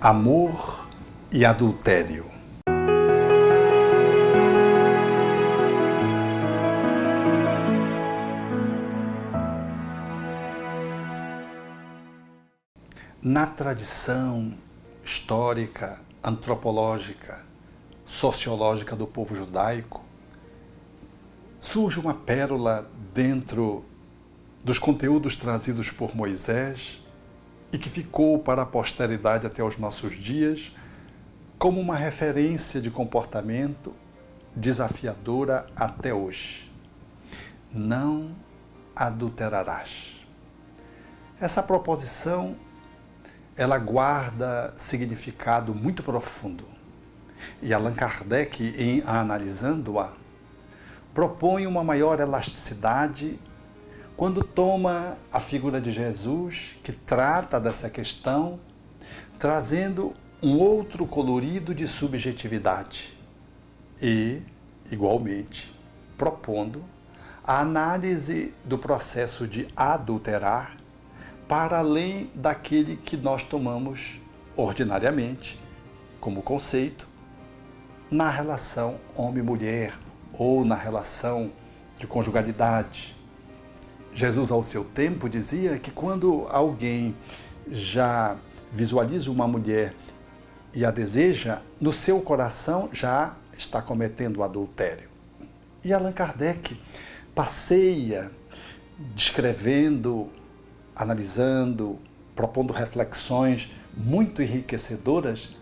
Amor e adultério. Na tradição histórica, antropológica, sociológica do povo judaico, surge uma pérola dentro dos conteúdos trazidos por Moisés e que ficou para a posteridade até os nossos dias como uma referência de comportamento desafiadora até hoje. Não adulterarás. Essa proposição, ela guarda significado muito profundo. E Allan Kardec, em analisando-a, propõe uma maior elasticidade quando toma a figura de Jesus, que trata dessa questão, trazendo um outro colorido de subjetividade e, igualmente, propondo a análise do processo de adulterar para além daquele que nós tomamos ordinariamente como conceito na relação homem-mulher ou na relação de conjugalidade. Jesus, ao seu tempo, dizia que quando alguém já visualiza uma mulher e a deseja, no seu coração já está cometendo o adultério. E Allan Kardec passeia descrevendo, analisando, propondo reflexões muito enriquecedoras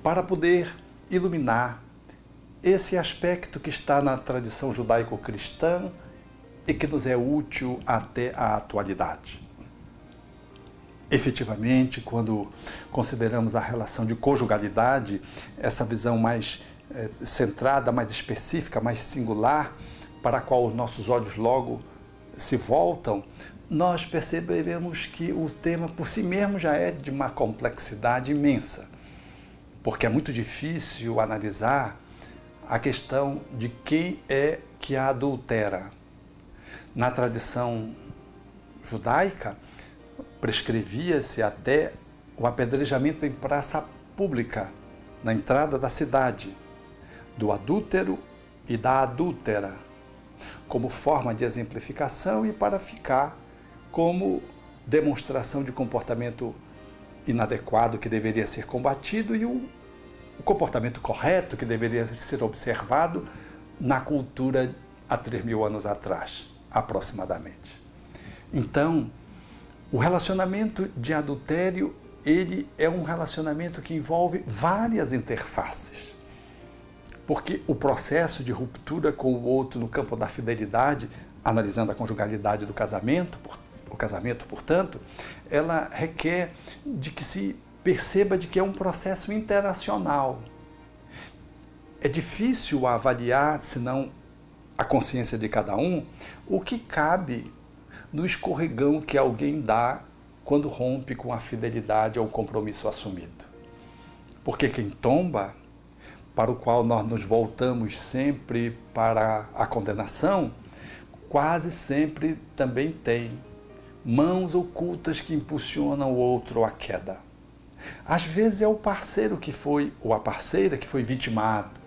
para poder iluminar esse aspecto que está na tradição judaico-cristã e que nos é útil até a atualidade. Efetivamente, quando consideramos a relação de conjugalidade, essa visão mais centrada, mais específica, mais singular, para a qual os nossos olhos logo se voltam, nós percebemos que o tema por si mesmo já é de uma complexidade imensa, porque é muito difícil analisar a questão de quem é que a adultera. Na tradição judaica, prescrevia-se até o apedrejamento em praça pública, na entrada da cidade, do adúltero e da adúltera, como forma de exemplificação e para ficar como demonstração de comportamento inadequado que deveria ser combatido e o comportamento correto que deveria ser observado na cultura há 3.000 anos atrás, aproximadamente. Então, o relacionamento de adultério, ele é um relacionamento que envolve várias interfaces. Porque o processo de ruptura com o outro no campo da fidelidade, analisando a conjugalidade do casamento, o casamento, portanto, ela requer de que se perceba de que é um processo interacional. É difícil avaliar, senão a consciência de cada um, o que cabe no escorregão que alguém dá quando rompe com a fidelidade ou o compromisso assumido. Porque quem tomba, para o qual nós nos voltamos sempre para a condenação, quase sempre também tem mãos ocultas que impulsionam o outro à queda. Às vezes é o parceiro que foi, ou a parceira que foi vitimado,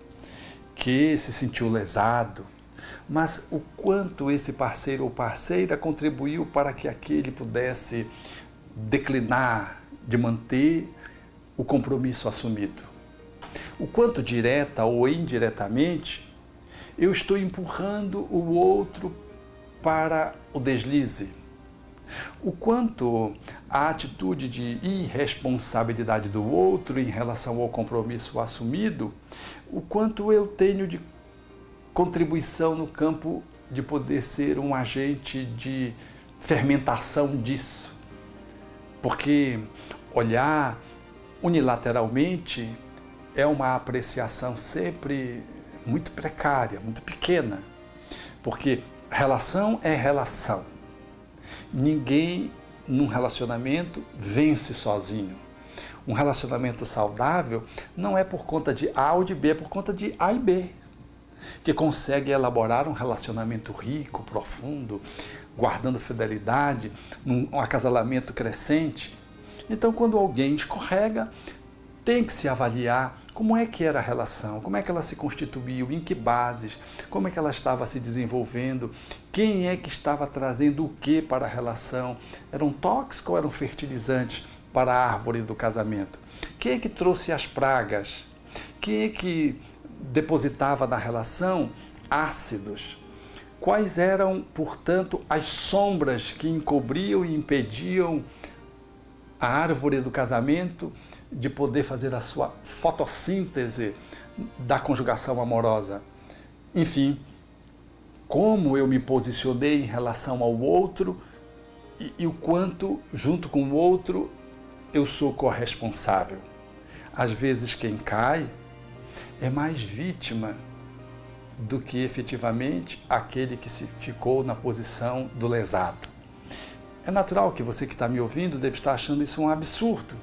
que se sentiu lesado, mas o quanto esse parceiro ou parceira contribuiu para que aquele pudesse declinar de manter o compromisso assumido. O quanto direta ou indiretamente eu estou empurrando o outro para o deslize. O quanto a atitude de irresponsabilidade do outro em relação ao compromisso assumido, o quanto eu tenho de contribuição no campo de poder ser um agente de fermentação disso. Porque olhar unilateralmente é uma apreciação sempre muito precária, muito pequena. Porque relação é relação. Ninguém num relacionamento vence sozinho. Um relacionamento saudável não é por conta de A ou de B, é por conta de A e B. Que consegue elaborar um relacionamento rico, profundo, guardando fidelidade, um acasalamento crescente. Então, quando alguém escorrega, tem que se avaliar como é que era a relação, como é que ela se constituiu, em que bases, como é que ela estava se desenvolvendo, quem é que estava trazendo o que para a relação, eram tóxicos ou eram fertilizantes para a árvore do casamento? Quem é que trouxe as pragas? Quem é que depositava na relação ácidos? Quais eram, portanto, as sombras que encobriam e impediam a árvore do casamento de poder fazer a sua fotossíntese da conjugação amorosa? Enfim, como eu me posicionei em relação ao outro e o quanto, junto com o outro, eu sou corresponsável. Às vezes quem cai é mais vítima do que efetivamente aquele que se ficou na posição do lesado. É natural que você que está me ouvindo deve estar achando isso um absurdo,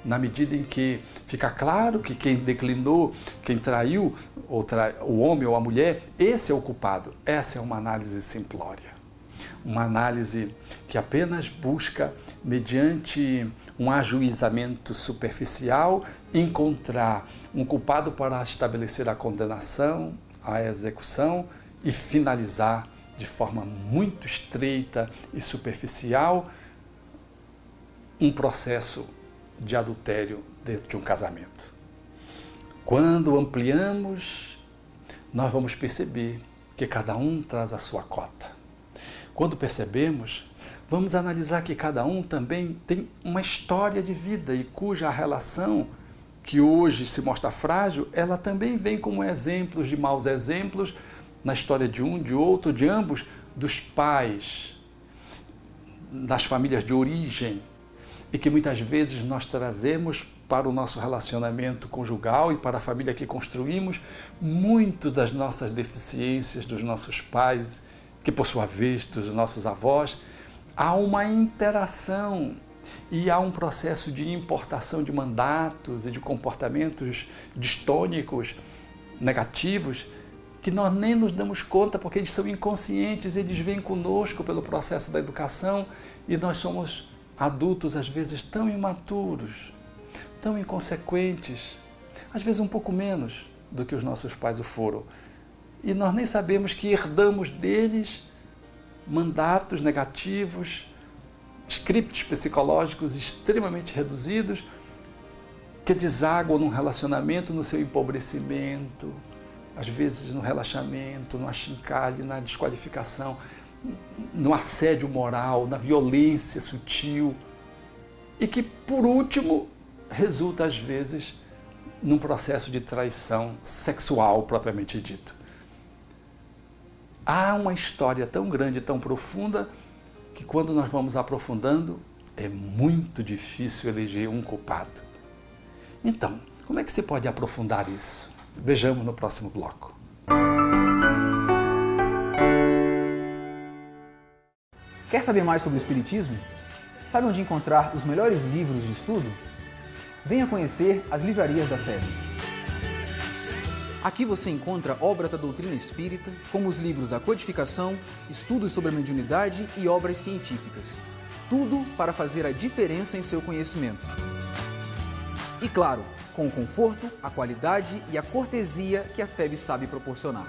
na medida em que fica claro que quem declinou, quem traiu, o homem ou a mulher, esse é o culpado. Essa é uma análise simplória. Uma análise que apenas busca, mediante um ajuizamento superficial, encontrar um culpado para estabelecer a condenação, a execução e finalizar de forma muito estreita e superficial um processo de adultério dentro de um casamento. Quando ampliamos, nós vamos perceber que cada um traz a sua cota. Quando percebemos, vamos analisar que cada um também tem uma história de vida e cuja relação, que hoje se mostra frágil, ela também vem como exemplos de maus exemplos na história de um, de outro, de ambos, dos pais, das famílias de origem, e que muitas vezes nós trazemos para o nosso relacionamento conjugal e para a família que construímos muito das nossas deficiências dos nossos pais, que por sua vez dos nossos avós. Há uma interação e há um processo de importação de mandatos e de comportamentos distônicos, negativos, que nós nem nos damos conta porque eles são inconscientes, eles vêm conosco pelo processo da educação e nós somos adultos às vezes tão imaturos, tão inconsequentes, às vezes um pouco menos do que os nossos pais o foram. E nós nem sabemos que herdamos deles mandatos negativos, scripts psicológicos extremamente reduzidos, que desaguam num relacionamento, no seu empobrecimento, às vezes no relaxamento, no achincalhe, na desqualificação, no assédio moral, na violência sutil, e que, por último, resulta às vezes num processo de traição sexual propriamente dito. Há uma história tão grande, tão profunda, que quando nós vamos aprofundando, é muito difícil eleger um culpado. Então, como é que se pode aprofundar isso? Vejamos no próximo bloco. Quer saber mais sobre o Espiritismo? Sabe onde encontrar os melhores livros de estudo? Venha conhecer as livrarias da FEB. Aqui você encontra obras da doutrina espírita, como os livros da codificação, estudos sobre a mediunidade e obras científicas. Tudo para fazer a diferença em seu conhecimento. E claro, com o conforto, a qualidade e a cortesia que a FEB sabe proporcionar.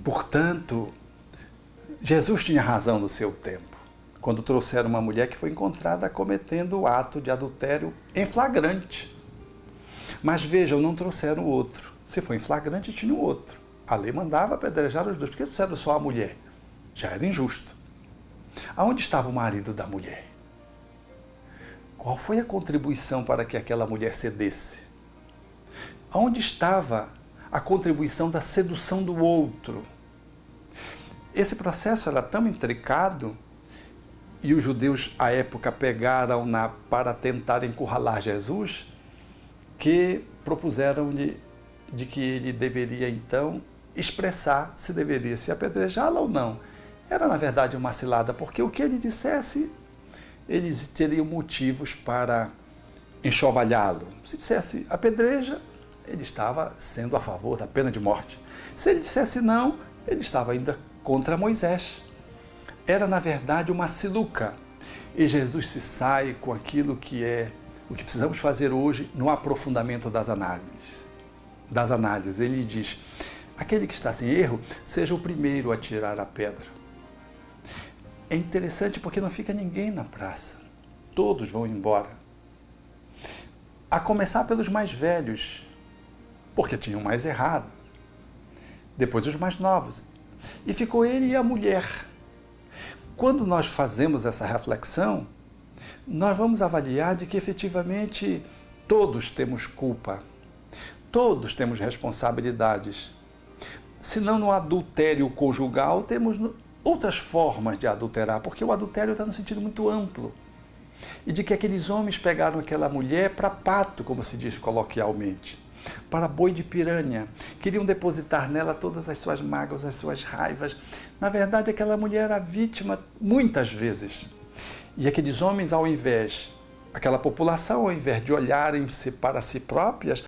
Portanto, Jesus tinha razão no seu tempo, quando trouxeram uma mulher que foi encontrada cometendo o ato de adultério em flagrante. Mas vejam, não trouxeram outro. Se foi em flagrante, tinha um outro. A lei mandava apedrejar os dois. Por que trouxeram só a mulher? Já era injusto. Aonde estava o marido da mulher? Qual foi a contribuição para que aquela mulher cedesse? Aonde estava a contribuição da sedução do outro? Esse processo era tão intricado e os judeus à época pegaram-na para tentar encurralar Jesus, que propuseram-lhe de que ele deveria então expressar se deveria se apedrejá-la ou não. Era na verdade uma cilada, porque o que ele dissesse, eles teriam motivos para enxovalhá-lo. Se dissesse apedreja, ele estava sendo a favor da pena de morte. Se ele dissesse não, Ele estava ainda contra Moisés. Era, na verdade, uma sinuca. E Jesus se sai com aquilo que é o que precisamos fazer hoje no aprofundamento das análises. Ele diz: aquele que está sem erro, seja o primeiro a tirar a pedra. É interessante porque não fica ninguém na praça. Todos vão embora. A começar pelos mais velhos, porque tinham mais errado. Depois os mais novos. E ficou ele e a mulher. Quando nós fazemos essa reflexão, nós vamos avaliar de que efetivamente todos temos culpa. Todos temos responsabilidades. Se não no adultério conjugal, temos outras formas de adulterar, porque o adultério está no sentido muito amplo. E de que aqueles homens pegaram aquela mulher para pato, como se diz coloquialmente, para boi de piranha. Queriam depositar nela todas as suas mágoas, as suas raivas. Na verdade, aquela mulher era vítima muitas vezes. E aqueles homens, aquela população, ao invés de olharem-se para si próprias,